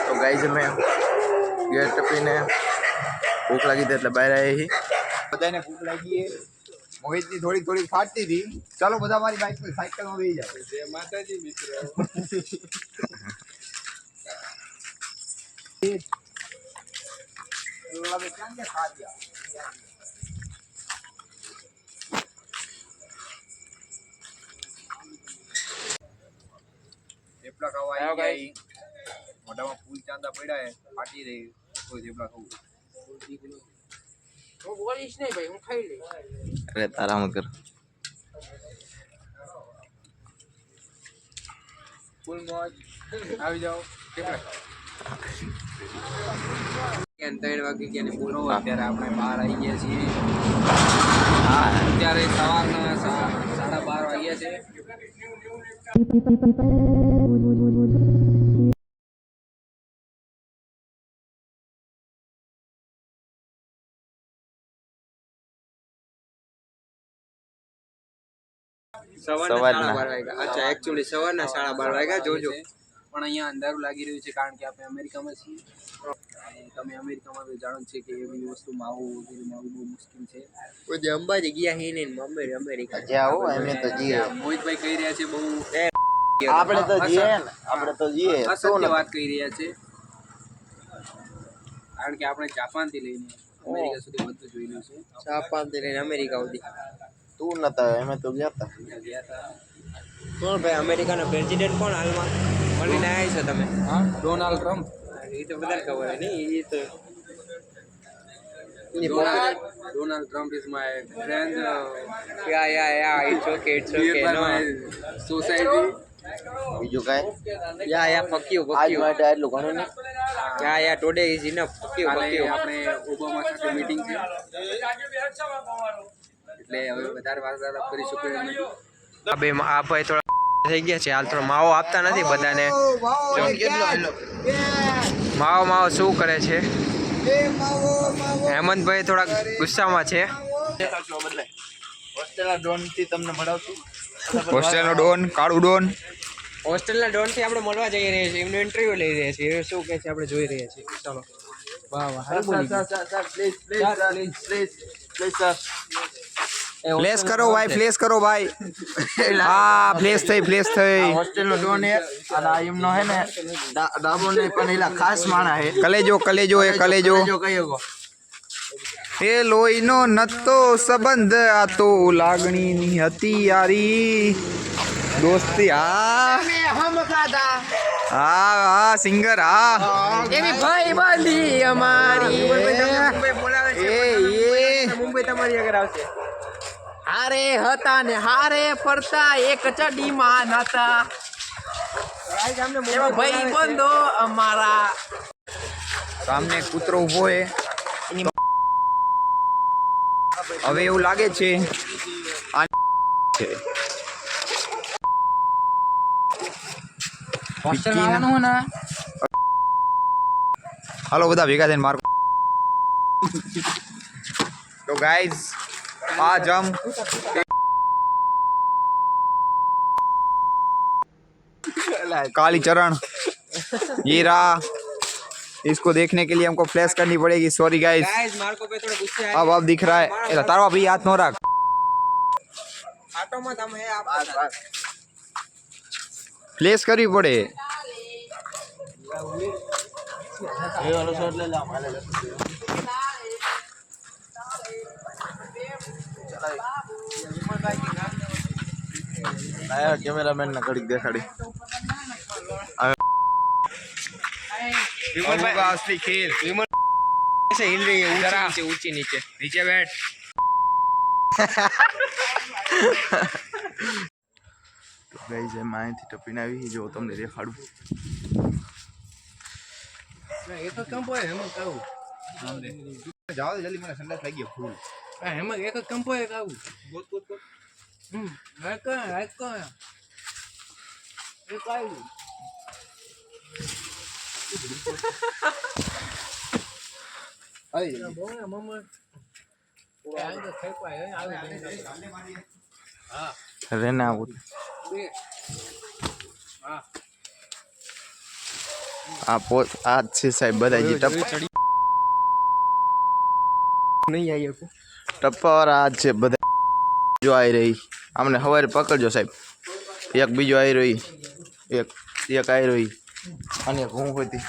તો ગાઈઝ અમે ગેટ ટપીને ભૂખ લાગી હતી એટલે બહાર આવી હી બધાને ભૂખ લાગી છે મોહિતની થોડી ફાટતી હતી ચાલો બધા મારી બાઇક પર સાયકલમાં બેસી જાય જય માતાજી મિત્રો થેપલા ખાવા આવી ગયા મોઢામાં ફૂલ ચાંદા પડ્યા હે ફાટી રહી કોઈ થેપલા ખાવું હું બોલીશ નહીં ભાઈ હું ખાઈ લઈશ અરે તારા મત કર ફૂલ મોજ આવી જાઓ થેપલા 3 વાગી ગયા ને બોલો અત્યારે આપણે બહાર આવી ગયા છીએ અત્યારે સવારના 12:30 વાગ્યા છે સવારના 12:30 વાગ્યા અચ્છા એક્ચ્યુઅલી સવારના 12:30 વાગ્યા જોજો પણ અહીંયા અંધારું લાગી રહ્યું છે કારણ કે આપણે અમેરિકામાં છીએ તમે અમેરિકામાં તો જાણો જ છે કે એવી વસ્તુમાં આવું બહુ મુશ્કેલ છે કોઈ અંબાજી ગયા હી નહીં અમેરિકા જ્યાં હો એમને તો જીએ મોહિતભાઈ કહી રહ્યા છે બહુ આપણે તો જીએ અસત્ય વાત કહી રહ્યા છે કારણ કે આપણે જાપાનથી લઈને અમેરિકા સુધી બધું જોયેલું છે જાપાનથી લઈને અમેરિકા સુધી તું નતા અમે તો ગયા ગયા કોણ ભાઈ અમેરિકાનો પ્રેસિડેન્ટ કોણ હાલમાં મળીને આવ્યા છો તમે હા ડોનાલ્ડ ટ્રમ્પ એ તો બધાને ખબર હે નહીં એ તો Donald Trump is my friend. yeah it's okay no Society. બીજું કાંઈ yeah fuck you આજ માટે આટલું ઘણું નહીં yeah today is enough fuck you આપણે ઓબામા સાથે મીટિંગ છે એટલે હવે વધારે વાર્તાલાપ કરી શકું એમ નથી બે આ ભાઈ થોડા થઈ ગયા છે હાલ થોડો માવો આપતા નથી બધાને માવો શું કરે છે હેમંતભાઈ થોડા ગુસ્સામાં છે હોસ્ટેલના ડોન થી તમને મળાવતું હોસ્ટેલનો ડોન કાળું ડોન હોસ્ટેલના ડોન થી આપણે મળવા જઈ રહ્યા છીએ એમનો ઇન્ટરવ્યુ લઈ રહ્યા છીએ એ શું કહે છે આપણે જોઈ રહ્યા છીએ ચાલો વાહ વાહ પ્લેસ કરો ભાઈ હા પ્લેસ થઈ હોસ્ટેલનો ડોન હે અને આ એમનો હે ને ડાબો ને પણ એલા ખાસ માણા હે કલેજો કયો એ લોહીનો નતો સંબંધ આ તો લાગણીની હતી યારી દોસ્તી હા સિંગર એની ભાઈ બાંધી અમારી મુંબઈ તમારી આગળ આવશે હારે હતા ને હારે ફરતા એક ચડીમાં નતા એમાં ભાઈ બંધો અમારા સામને કૂતરો ઉભો હે હવે એવું લાગે છે હાલો બધા ભેગા થઈને મારો તો ગાઈઝ आज हम काली चरण ये रहा इसको देखने के लिए हमको फ्लैश करनी पड़ेगी सॉरी गाइस मार्को पे थोड़ा गुस्से आए अब दिख रहा है तारो अभी हाथ नो रख ऑटो मत हम है आप फ्लैश करवी पड़े એ વાળો શોટ લઈ લે માલે આયા કેમેરામેન ને ઘડીક દેખાડી विमल भाई असली खेल विमल ऐसे हिल रही है ऊंची नीचे नीचे बैठ તો ગાઈઝ એમ અહીંથી ટપીને આવી જો તમને દેખાડું એક કંપો હે હેમંત કાવું जाओ जल्दी मेरा संडास लग गया फूल હેમંત એક કંપો હે કાવું बहुत એક કાવું अरे બહુ મમ્મા આ તો ખેપાય આવે હા રેને આવું હા આ જ છે સાહેબ બધા જે નહીં આવી શકું. ટપ્પર આ જ છે બધા જો આવી રહી અમને સવારે પકડજો સાહેબ એક બીજો આવી રહી એક આવી રહી અને હું હોતી